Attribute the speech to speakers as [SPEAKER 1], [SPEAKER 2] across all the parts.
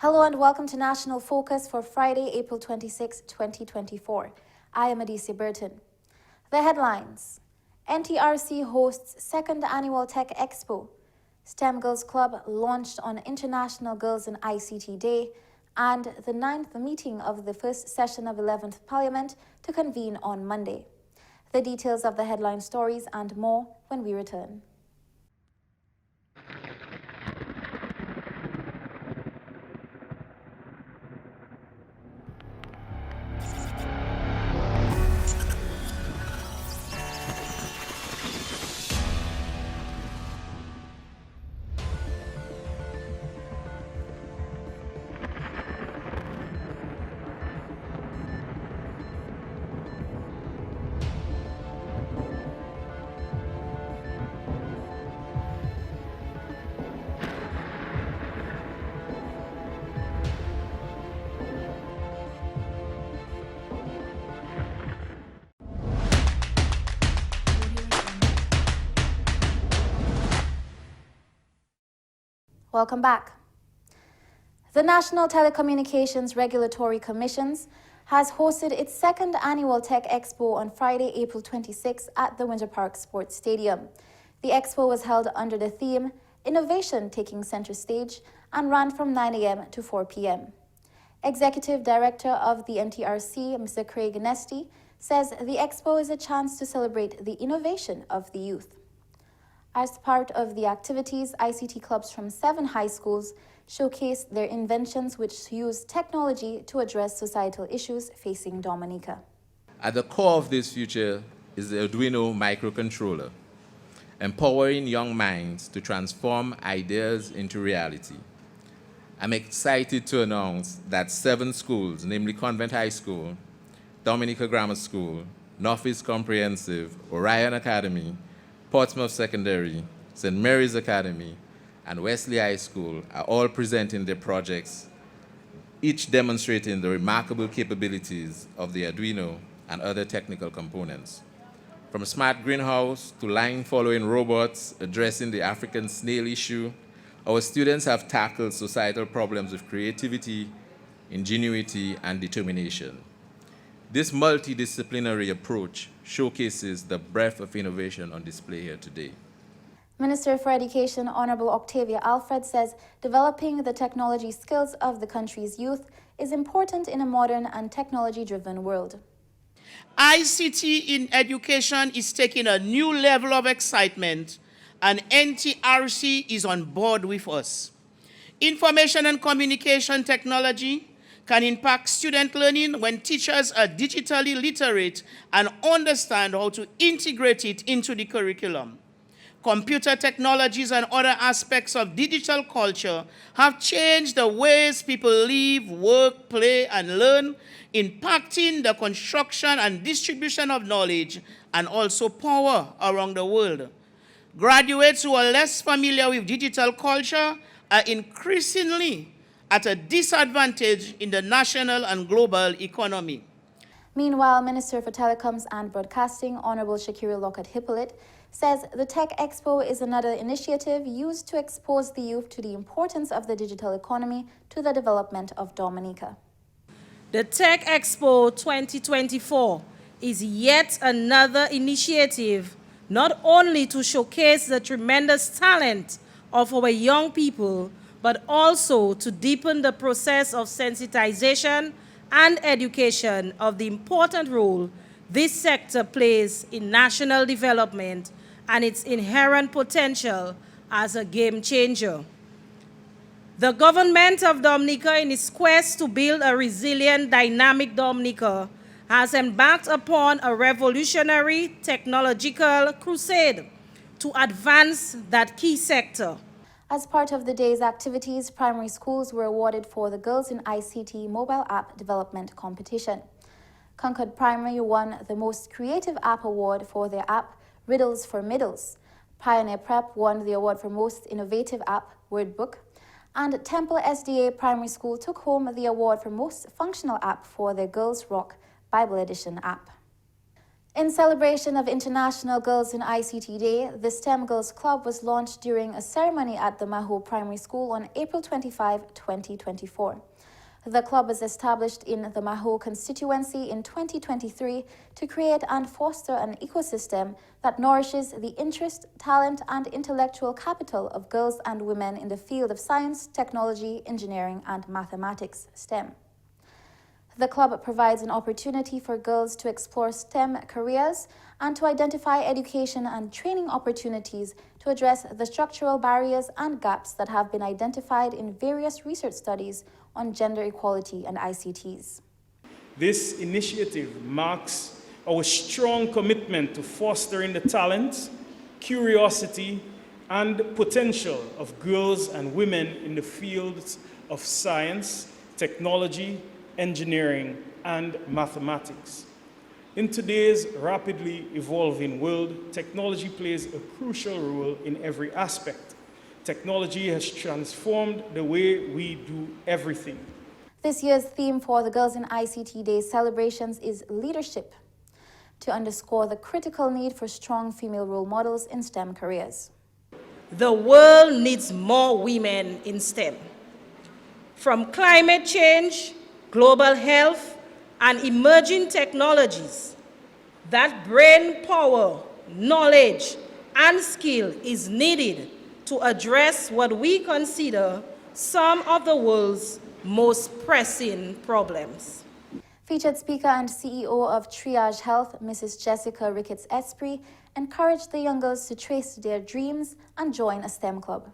[SPEAKER 1] Hello and welcome to National Focus for Friday, April 26, 2024. I am Adicia Burton. The headlines: NTRC hosts second annual Tech Expo. STEM Girls Club launched on International Girls in ICT Day, and the 9th meeting of the first session of 11th Parliament to convene on Monday. The details of the headline stories and more when we return. Welcome back. The National Telecommunications Regulatory Commissions has hosted its second annual Tech Expo on Friday, April 26 at the Winter Park Sports Stadium. The expo was held under the theme Innovation Taking Center Stage and ran from 9 a.m. to 4 p.m. Executive Director of the NTRC, Mr. Craig Nesty, says the expo is a chance to celebrate the innovation of the youth. As part of the activities, ICT clubs from 7 high schools showcased their inventions which use technology to address societal issues facing Dominica.
[SPEAKER 2] At the core of this future is the Arduino microcontroller, empowering young minds to transform ideas into reality. I'm excited to announce that 7 schools, namely Convent High School, Dominica Grammar School, Northeast Comprehensive, Orion Academy, Portsmouth Secondary, St. Mary's Academy, and Wesley High School are all presenting their projects, each demonstrating the remarkable capabilities of the Arduino and other technical components. From a smart greenhouse to line-following robots addressing the African snail issue, our students have tackled societal problems with creativity, ingenuity, and determination. This multidisciplinary approach showcases the breadth of innovation on display here today.
[SPEAKER 1] Minister for Education, Honorable Octavia Alfred, says developing the technology skills of the country's youth is important in a modern and technology-driven world.
[SPEAKER 3] ICT in education is taking a new level of excitement, and NTRC is on board with us. Information and communication technology can impact student learning when teachers are digitally literate and understand how to integrate it into the curriculum. Computer technologies and other aspects of digital culture have changed the ways people live, work, play, and learn, impacting the construction and distribution of knowledge and also power around the world. Graduates who are less familiar with digital culture are increasingly at a disadvantage in the national and global economy.
[SPEAKER 1] Meanwhile, Minister for Telecoms and Broadcasting, Honorable Shakira Lockhart-Hippolyte, says the Tech Expo is another initiative used to expose the youth to the importance of the digital economy to the development of Dominica.
[SPEAKER 4] The Tech Expo 2024 is yet another initiative not only to showcase the tremendous talent of our young people, but also to deepen the process of sensitization and education of the important role this sector plays in national development and its inherent potential as a game changer. The government of Dominica, in its quest to build a resilient, dynamic Dominica, has embarked upon a revolutionary technological crusade to advance that key sector.
[SPEAKER 1] As part of the day's activities, primary schools were awarded for the Girls in ICT mobile app development competition. Concord Primary won the Most Creative App Award for their app, Riddles for Middles. Pioneer Prep won the award for Most Innovative App, Wordbook. And Temple SDA Primary School took home the award for Most Functional App for their Girls Rock Bible Edition app. In celebration of International Girls in ICT Day, the STEM Girls Club was launched during a ceremony at the Maho Primary School on April 25, 2024. The club was established in the Maho constituency in 2023 to create and foster an ecosystem that nourishes the interest, talent, and intellectual capital of girls and women in the field of science, technology, engineering, and mathematics, STEM. The club provides an opportunity for girls to explore STEM careers and to identify education and training opportunities to address the structural barriers and gaps that have been identified in various research studies on gender equality and ICTs.
[SPEAKER 5] This initiative marks our strong commitment to fostering the talent, curiosity, and potential of girls and women in the fields of science, technology, engineering, and mathematics. In today's rapidly evolving world, technology plays a crucial role in every aspect. Technology has transformed the way we do everything.
[SPEAKER 1] This year's theme for the Girls in ICT Day celebrations is leadership, to underscore the critical need for strong female role models in STEM careers.
[SPEAKER 4] The world needs more women in STEM. From climate change, global health, and emerging technologies, that brain power, knowledge, and skill is needed to address what we consider some of the world's most pressing problems.
[SPEAKER 1] Featured speaker and CEO of Triage Health, Mrs. Jessica Ricketts-Esprit, encouraged the young girls to trace their dreams and join a STEM club.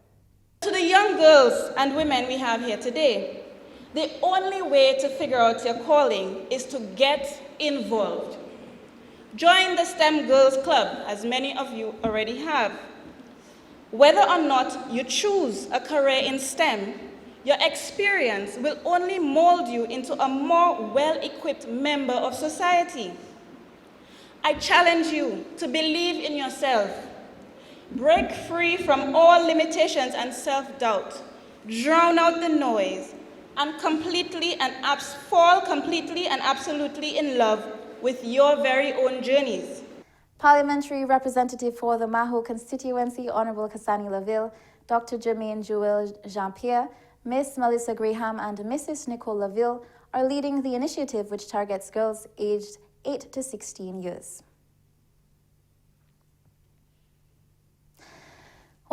[SPEAKER 6] To the young girls and women we have here today, the only way to figure out your calling is to get involved. Join the STEM Girls Club, as many of you already have. Whether or not you choose a career in STEM, your experience will only mold you into a more well-equipped member of society. I challenge you to believe in yourself. Break free from all limitations and self-doubt. Drown out the noise and fall completely and absolutely in love with your very own journeys.
[SPEAKER 1] Parliamentary Representative for the Maho constituency, Honorable Cassani Laville, Dr. Jermaine Joel Jean-Pierre, Miss Melissa Graham, and Mrs. Nicole Laville are leading the initiative, which targets girls aged 8 to 16 years.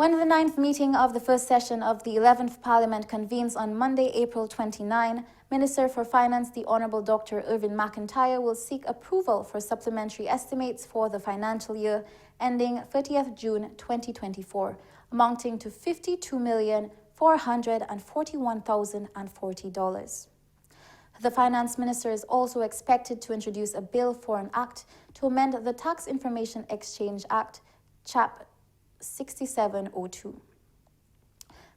[SPEAKER 1] When the 9th meeting of the first session of the 11th Parliament convenes on Monday, April 29, Minister for Finance, the Honourable Dr. Irvin McIntyre, will seek approval for supplementary estimates for the financial year ending 30th June 2024, amounting to $52,441,040. The Finance Minister is also expected to introduce a bill for an act to amend the Tax Information Exchange Act, Chap 6702.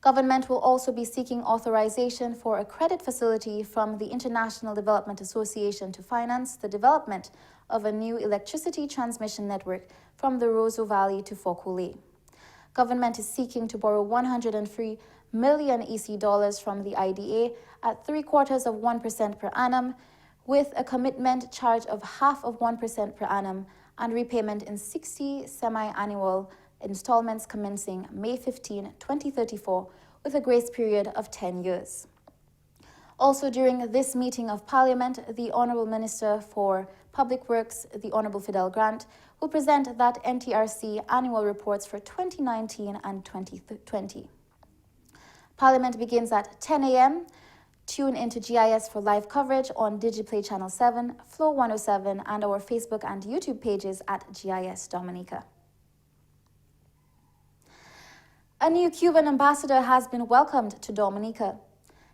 [SPEAKER 1] Government will also be seeking authorization for a credit facility from the International Development Association to finance the development of a new electricity transmission network from the Roseau Valley to Fokole. Government is seeking to borrow 103 million EC dollars from the IDA at 0.75% per annum, with a commitment charge of 0.5% per annum and repayment in 60 semi-annual installments commencing May 15, 2034, with a grace period of 10 years. Also during this meeting of Parliament, the Honourable Minister for Public Works, the Honourable Fidel Grant, will present that NTRC annual reports for 2019 and 2020. Parliament begins at 10 a.m. Tune into GIS for live coverage on Digiplay Channel 7, Flow 107, and our Facebook and YouTube pages at GIS Dominica. A new Cuban ambassador has been welcomed to Dominica.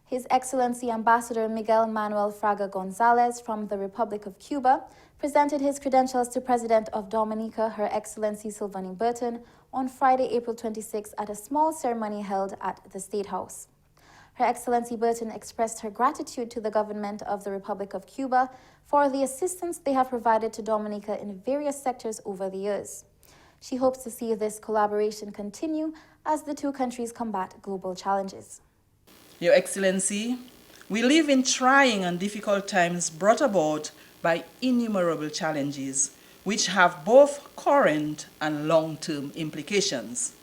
[SPEAKER 1] His Excellency Ambassador Miguel Manuel Fraga Gonzalez from the Republic of Cuba presented his credentials to President of Dominica, Her Excellency Silvani Burton, on Friday, April 26 at a small ceremony held at the State House. Her Excellency Burton expressed her gratitude to the government of the Republic of Cuba for the assistance they have provided to Dominica in various sectors over the years. She hopes to see this collaboration continue as the two countries combat global challenges.
[SPEAKER 7] Your Excellency, we live in trying and difficult times brought about by innumerable challenges, which have both current and long-term implications.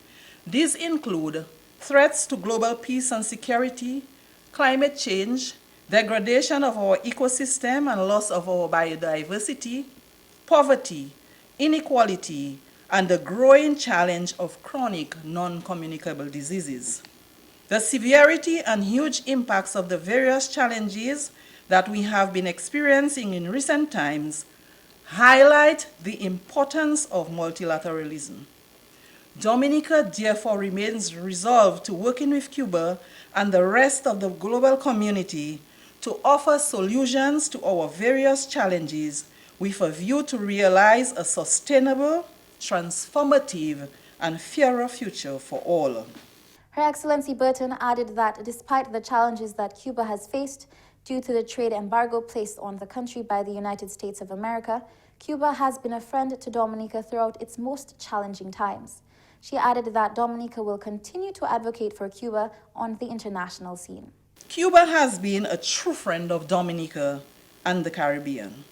[SPEAKER 7] These include threats to global peace and security, climate change, degradation of our ecosystem and loss of our biodiversity, poverty, inequality, and the growing challenge of chronic non-communicable diseases. The severity and huge impacts of the various challenges that we have been experiencing in recent times highlight the importance of multilateralism. Dominica therefore remains resolved to working with Cuba and the rest of the global community to offer solutions to our various challenges with a view to realize a sustainable, transformative, and fairer future for all.
[SPEAKER 1] Her Excellency Burton added that despite the challenges that Cuba has faced due to the trade embargo placed on the country by the United States of America, Cuba has been a friend to Dominica throughout its most challenging times. She added that Dominica will continue to advocate for Cuba on the international scene.
[SPEAKER 7] Cuba has been a true friend of Dominica and the Caribbean.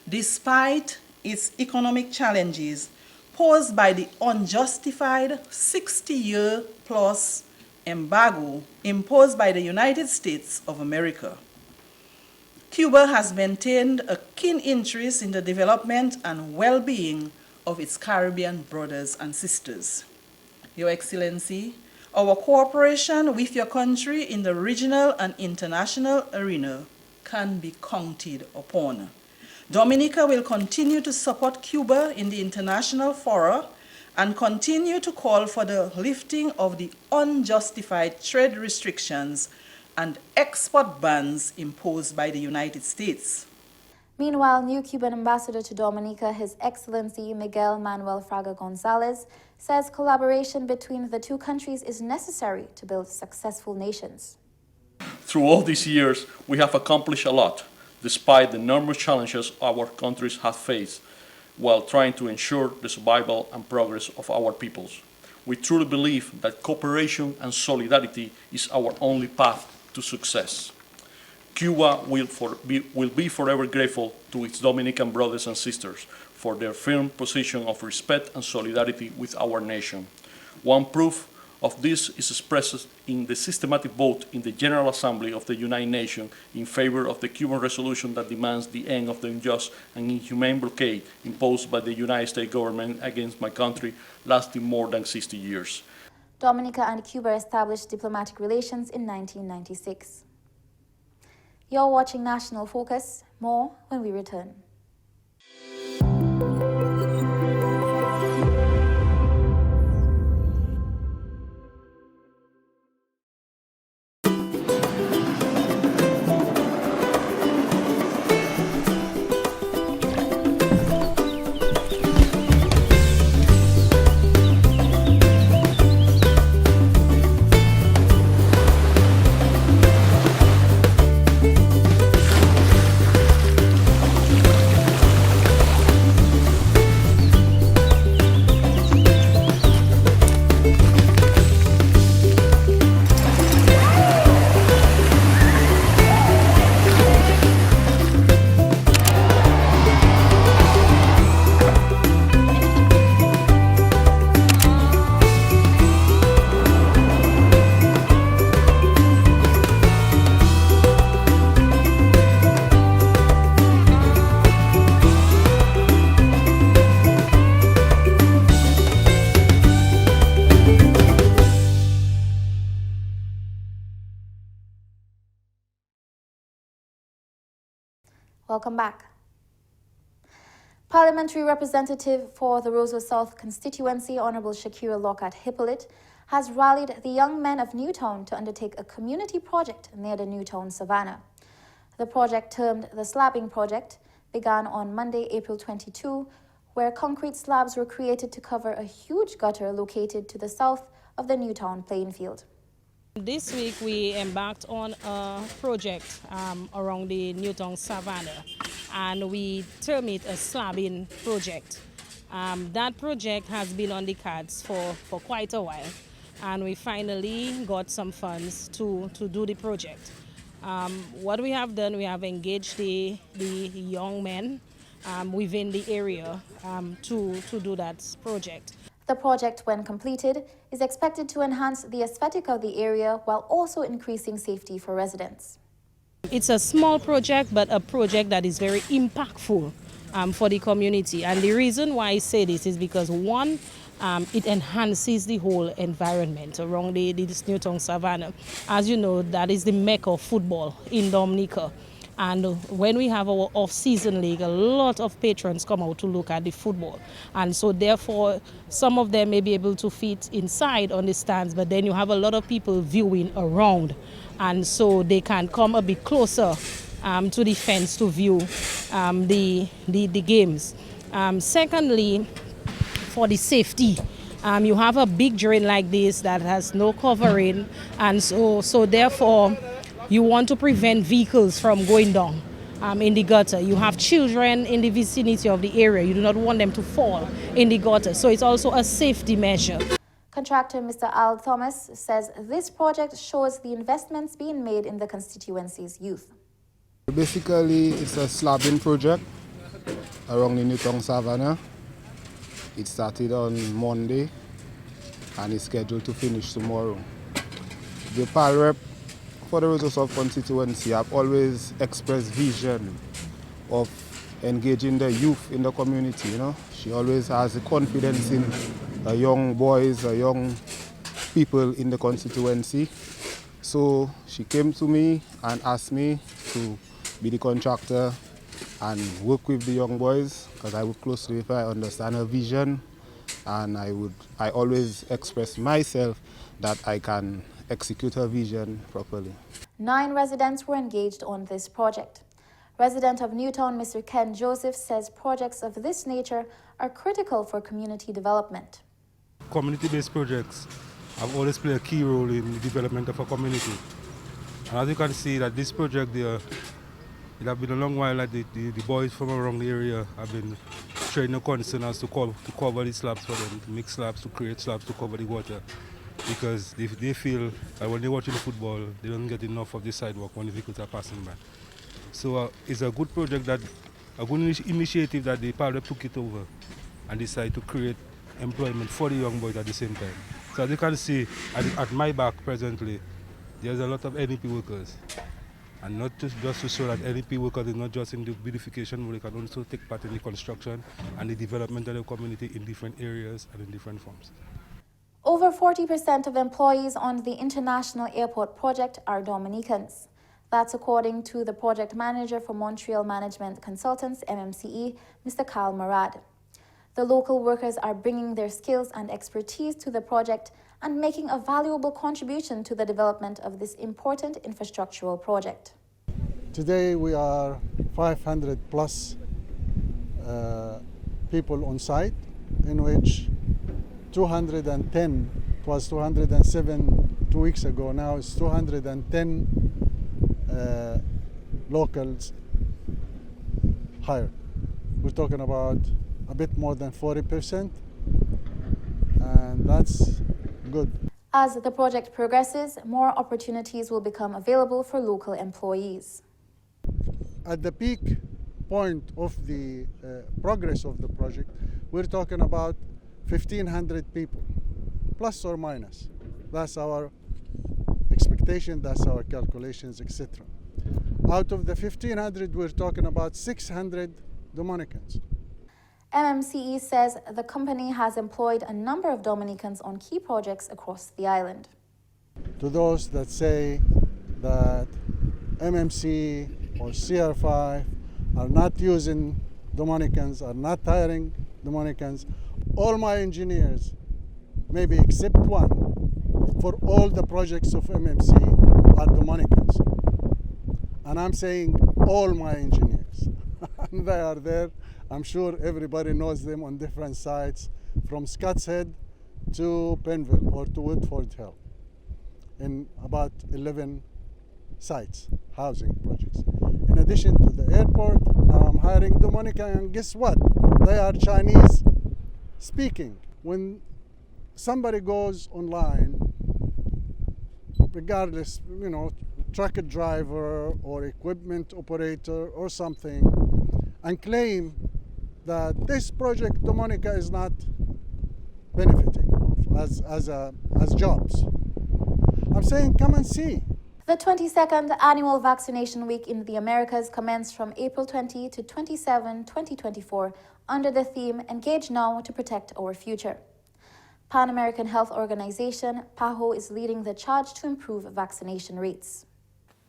[SPEAKER 7] Despite its economic challenges posed by the unjustified 60-year-plus embargo imposed by the United States of America, Cuba has maintained a keen interest in the development and well-being of its Caribbean brothers and sisters. Your Excellency, our cooperation with your country in the regional and international arena can be counted upon. Dominica will continue to support Cuba in the international fora and continue to call for the lifting of the unjustified trade restrictions and export bans imposed by the United States.
[SPEAKER 1] Meanwhile, new Cuban Ambassador to Dominica, His Excellency Miguel Manuel Fraga Gonzalez, says collaboration between the two countries is necessary to build successful nations.
[SPEAKER 8] Through all these years, we have accomplished a lot, despite the numerous challenges our countries have faced, while trying to ensure the survival and progress of our peoples. We truly believe that cooperation and solidarity is our only path to success. Cuba will be forever grateful to its Dominican brothers and sisters for their firm position of respect and solidarity with our nation. One proof of this is expressed in the systematic vote in the General Assembly of the United Nations in favor of the Cuban resolution that demands the end of the unjust and inhumane blockade imposed by the United States government against my country, lasting more than 60 years.
[SPEAKER 1] Dominica and Cuba established diplomatic relations in 1996. You're watching National Focus. More when we return. Welcome back. Parliamentary Representative for the Roseau South constituency, Honourable Shakira Lockhart Hippolyte, has rallied the young men of Newtown to undertake a community project near the Newtown Savannah. The project, termed the Slabbing Project, began on Monday, April 22, where concrete slabs were created to cover a huge gutter located to the south of the Newtown playing field.
[SPEAKER 4] This week we embarked on a project around the Newtown Savannah, and we term it a slabbing project. That project has been on the cards for quite a while, and we finally got some funds to do the project. What we have done, we have engaged the young men within the area to do that project.
[SPEAKER 1] The project, when completed, is expected to enhance the aesthetic of the area while also increasing safety for residents.
[SPEAKER 4] It's a small project, but a project that is very impactful for the community. And the reason why I say this is because, one, it enhances the whole environment around this New Town Savannah. As you know, that is the mecca of football in Dominica. And when we have our off-season league, a lot of patrons come out to look at the football. And so therefore, some of them may be able to fit inside on the stands, but then you have a lot of people viewing around. And so they can come a bit closer to the fence to view the games. Secondly, for the safety, you have a big drain like this that has no covering, and so therefore, you want to prevent vehicles from going down in the gutter. You have children in the vicinity of the area. You do not want them to fall in the gutter. So it's also a safety measure.
[SPEAKER 1] Contractor Mr. Al Thomas says this project shows the investments being made in the constituency's youth.
[SPEAKER 9] Basically, it's a slabbing project around the New Town Savannah. It started on Monday and is scheduled to finish tomorrow. The PAL rep for the Roses of constituency have always expressed vision of engaging the youth in the community. She always has a confidence in the young boys, the young people in the constituency. So she came to me and asked me to be the contractor and work with the young boys, because I work closely with her. I understand her vision, and I always express myself that I can execute her vision properly.
[SPEAKER 1] 9 residents were engaged on this project. Resident of Newtown, Mr. Ken Joseph, says projects of this nature are critical for community development.
[SPEAKER 10] Community-based projects have always played a key role in the development of a community. And as you can see, that this project there, it has been a long while that the boys from around the area have been showing no concern as to cover the slabs for them, to make slabs, to create slabs to cover the water. Because they feel that when they're watching the football, they don't get enough of the sidewalk when the vehicles are passing by. So it's a good project, a good initiative that the PAL took it over and decided to create employment for the young boys at the same time. So as you can see, at my back presently, there's a lot of NEP workers. And not just to show that NEP workers is not just in the beautification, but they can also take part in the construction and the development of the community in different areas and in different forms.
[SPEAKER 1] Over 40% of employees on the International Airport project are Dominicans. That's according to the project manager for Montreal Management Consultants, MMCE, Mr. Kyle Murad. The local workers are bringing their skills and expertise to the project and making a valuable contribution to the development of this important infrastructural project.
[SPEAKER 11] Today we are 500 plus people on site, in which 210, it was 207 2 weeks ago, now it's 210 locals hired. We're talking about a bit more than 40%, and that's good.
[SPEAKER 1] As the project progresses, more opportunities will become available for local employees.
[SPEAKER 11] At the peak point of the progress of the project, we're talking about 1,500 people, plus or minus. That's our expectation, that's our calculations, etc. Out of the 1,500, we're talking about 600 Dominicans.
[SPEAKER 1] MMCE says the company has employed a number of Dominicans on key projects across the island.
[SPEAKER 11] To those that say that MMC or CR5 are not using Dominicans, are not hiring Dominicans, all my engineers, maybe except one, for all the projects of MMC are Dominicans. And I'm saying all my engineers. And they are there. I'm sure everybody knows them on different sites, from Scott's Head to Penville or to Woodford Hill, in about 11 sites, housing projects. In addition to the airport, now I'm hiring Dominica, and guess what? They are Chinese speaking. When somebody goes online, regardless, truck driver or equipment operator or something, and claim that this project Dominica is not benefiting as jobs. I'm saying come and see.
[SPEAKER 1] The 22nd Annual Vaccination Week in the Americas commenced from April 20 to 27, 2024, under the theme Engage Now to Protect Our Future. Pan American Health Organization, PAHO, is leading the charge to improve vaccination rates.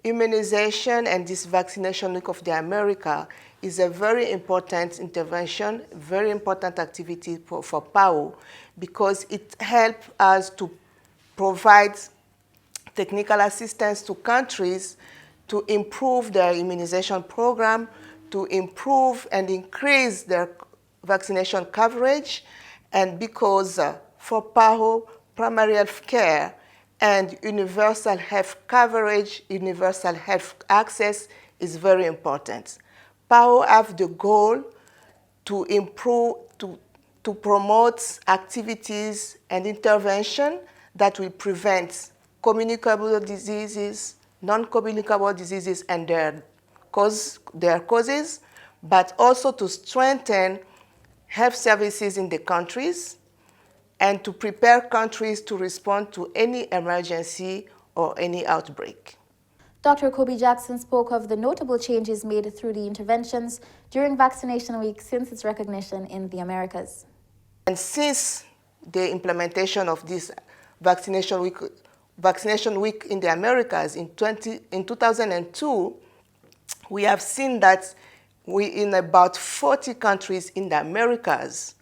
[SPEAKER 12] Immunization and this Vaccination Week of the America is a very important intervention, very important activity for PAHO, because it helps us to provide technical assistance to countries to improve their immunization program, to improve and increase their vaccination coverage, and because for PAHO, primary health care and universal health coverage, universal health access is very important. PAHO have the goal to improve, to promote activities and intervention that will prevent communicable diseases, non-communicable diseases and their causes, but also to strengthen health services in the countries and to prepare countries to respond to any emergency or any outbreak.
[SPEAKER 1] Dr. Kobe Jackson spoke of the notable changes made through the interventions during Vaccination Week since its recognition in the Americas.
[SPEAKER 12] And since the implementation of this Vaccination Week in the Americas in 2002, we have seen that in about 40 countries in the Americas,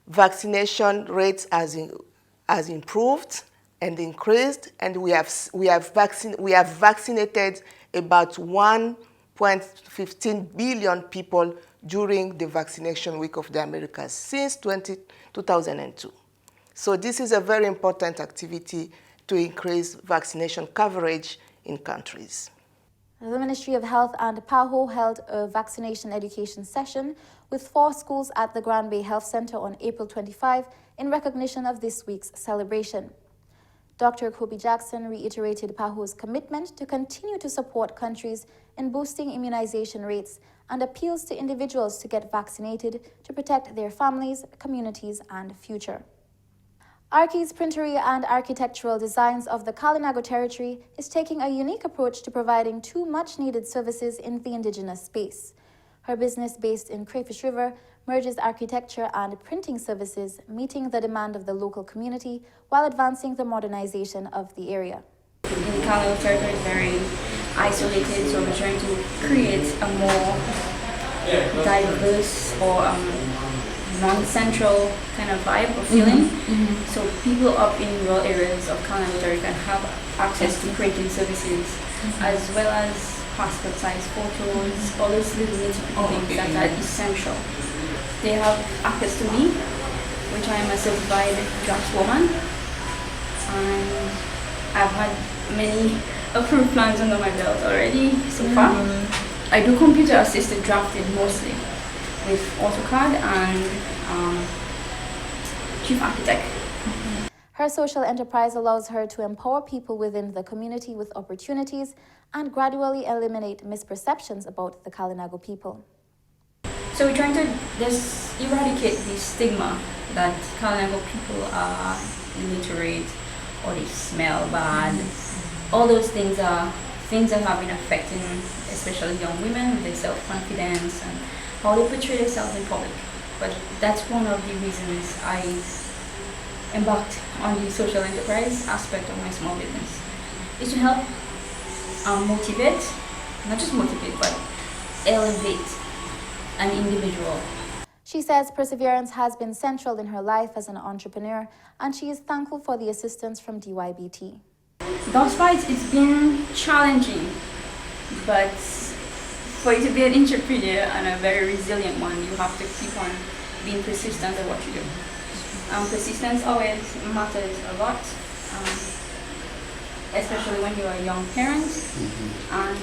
[SPEAKER 12] vaccination rates has improved and increased, and we have vaccinated about 1.15 billion people during the Vaccination Week of the Americas since 2002. So this is a very important activity to increase vaccination coverage in countries.
[SPEAKER 1] The Ministry of Health and PAHO held a vaccination education session with 4 schools at the Grand Bay Health Center on April 25 in recognition of this week's celebration. Dr. Kobe Jackson reiterated PAHO's commitment to continue to support countries in boosting immunization rates and appeals to individuals to get vaccinated to protect their families, communities, and future. Archi's printery and architectural designs of the Kalinago territory is taking a unique approach to providing 2 much-needed services in the indigenous space. Her business, based in Crayfish River, merges architecture and printing services, meeting the demand of the local community while advancing the modernization of the area.
[SPEAKER 13] The Kalinago territory is very isolated, so we're trying to create a more diverse or non-central kind of vibe or feeling. So people up in rural areas of Kalinago territory can have access to printing services as well as passport size photos, all those little things that are essential. They have access to me, which I am a certified draftswoman, and I've had many approved plans under my belt already so far. I do computer assisted drafting mostly with AutoCAD and Chief Architect.
[SPEAKER 1] Her social enterprise allows her to empower people within the community with opportunities and gradually eliminate misperceptions about the Kalinago people.
[SPEAKER 13] So we're trying to just eradicate the stigma that Kalinago people are illiterate or they smell bad. All those things are things that have been affecting especially young women with their self-confidence and how they portray themselves in public. But that's one of the reasons I embarked on the social enterprise aspect of my small business, is to help motivate, not just motivate, but elevate an individual.
[SPEAKER 1] She says perseverance has been central in her life as an entrepreneur, and she is thankful for the assistance from DYBT.
[SPEAKER 13] Thus far, it's been challenging, but for you to be an entrepreneur and a very resilient one, you have to keep on being persistent at what you do. Persistence always matters a lot, especially when you're a young parent and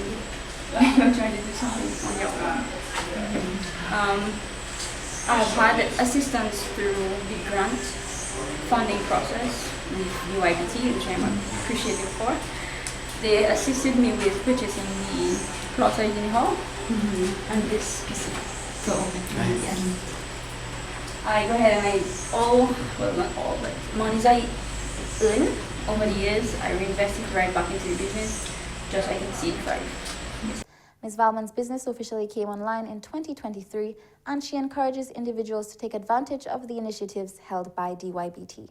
[SPEAKER 13] you're trying to do something on your own. I've had assistance through the grant funding process with UIBT, which I'm appreciative for. They assisted me with purchasing the plotter in hall and this PC. So yes. I go ahead and not all, but monies I earn over the years, I reinvest it right back into the business, just so I can see it thrive.
[SPEAKER 1] Ms. Valman's business officially came online in 2023, and she encourages individuals to take advantage of the initiatives held by DYBT.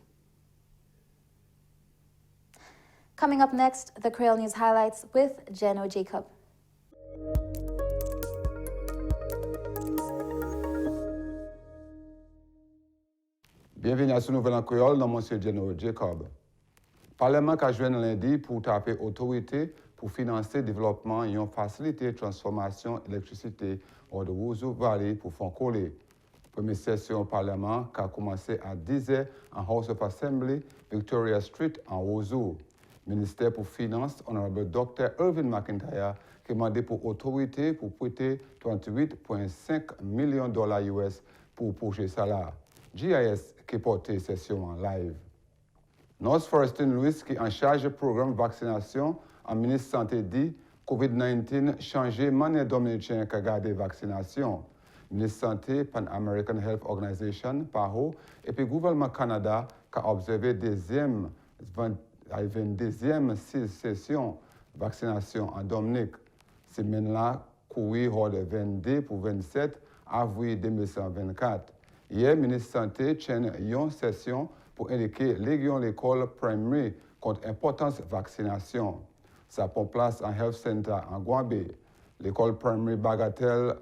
[SPEAKER 1] Coming up next, the Creole News highlights with Jeno Jacob.
[SPEAKER 14] Bienvenue à ce nouvel en créole, nom monsieur Jeno Jacob. Parlement a joué lundi pour taper autorité pour financer le développement et faciliter la transformation d'électricité hors de Wouzou Valley pour Foncolé. Première session au Parlement qui a commencé à 10h en House of Assembly, Victoria Street en Wouzou. Ministère pour Finances, Honorable Dr. Irvin McIntyre, qui a demandé pour autorité pour prêter 38,5 millions de dollars US pour projet salaire. GIS qui porte session en live. Nurse Forrestin Louis, qui est en charge du programme vaccination, en ministre santé dit COVID-19 changé manière dominicaine qui a gardé vaccination. Ministre santé Pan American Health Organization, PAHO, et puis gouvernement Canada qui a observé deuxième session vaccination en Dominique. Semaine-là, couru de 22 pour 27 avril 2024. Hier, ministre santé tient une session pour indiquer légion l'école primaire contre l'importance de vaccination. Ça prend place en Health Center en Gouambé. L'école primaire Bagatelle,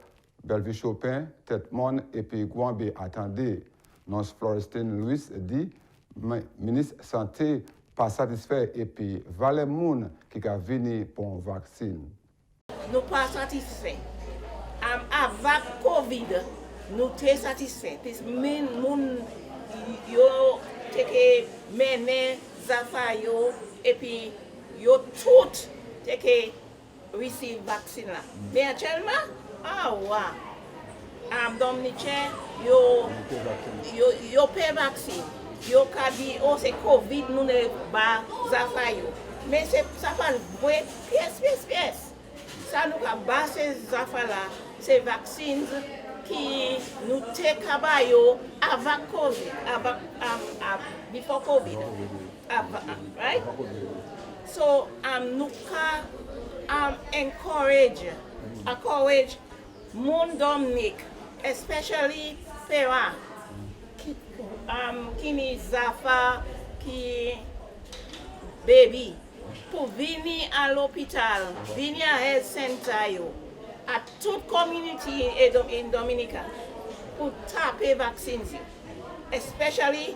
[SPEAKER 14] Bellevue-Chopin, Tête-Monde et puis Gouambé attendez. Nurse Florestin Louis dit, ministre santé pas satisfait et puis valait moun qui a venu pour un vaccin.
[SPEAKER 15] Nous pas satisfaits. Avec Covid, nous sommes satisfaits. Puis moun yo teke mené zafayo et puis yo tout teke receive vaccine là. Mais actuellement, Dominicain yo pay vaccine. Yo ka di c'est Covid nous ne ba zafayo. Mais ça pas vrai pièce. Ça nous ka ba ces zafa là, ces vaccines qui nous te kabayo avant COVID, before COVID, right? So nous can encourage moun Dominique, especially parents, qui ni zafa, qui baby, pour venir à l'hôpital, venir à health center yo. À toute community in Dominica pour taper vaccines. Especially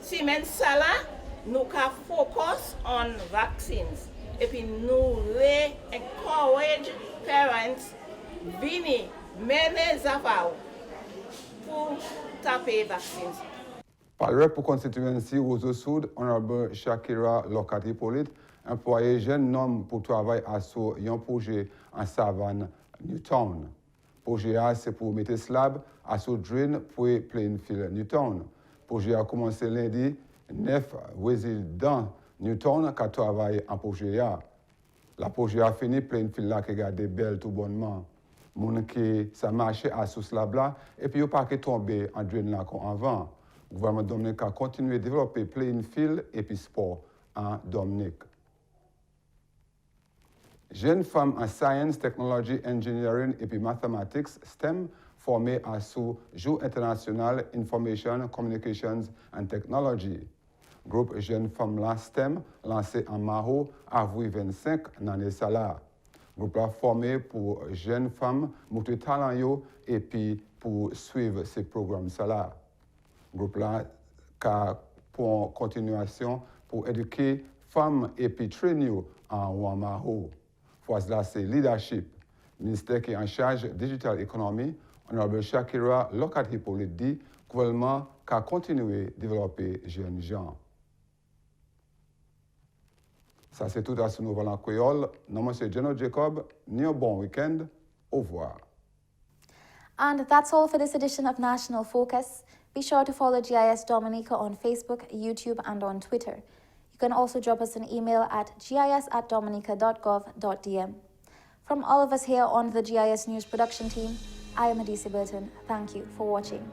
[SPEAKER 15] si men sala, nous can focus on vaccines. Et puis nous encourage parents venir mener zafao pour taper vaccines.
[SPEAKER 14] Par pour constituency Roseau Sud, Honorable Shakira Locati-Polite, employé jeune homme pour travailler à un projet en savane Newtown. Le projet A, c'est pour mettre slab à ce drain pour Plainfield Newtown. Le projet a commencé lundi, 9 résidents Newtown qui travaillent en projet A. Le projet a fini Plainfield là qui garde belle tout bonnement. Moun qui ça marché à ce slab là et puis il pas tomber en drain là comme avant. Le gouvernement Dominique a continué à développer Plainfield et puis sport en Dominique. Jeunes femmes en Science, Technology, Engineering et puis Mathematics, STEM, formées à sous Jour international Information, Communications and Technology. Groupe Jeunes femmes la STEM, lancé en Maho, avril 25, l'année Salah. Groupe là formé pour jeunes femmes, montrer talent et puis pour suivre ces programmes Salah. Groupe là, pour continuation, pour éduquer femmes et puis trainer en Wamaho. Fois là, c'est leadership. Ministère qui est en charge de digital economy, Honorable Shakira Locati-Polite dit, gouvernement qui a continué à développer jeunes gens. Ça, c'est tout à ce nouvel en créole. Nom, c'est Jeno Jacob. Ni un bon week-end. Au revoir.
[SPEAKER 1] And that's all for this edition of National Focus. Be sure to follow GIS Dominica on Facebook, YouTube, and on Twitter. You can also drop us an email at gis@dominica.gov.dm. From all of us here on the GIS News production team, I am Adicia Burton. Thank you for watching.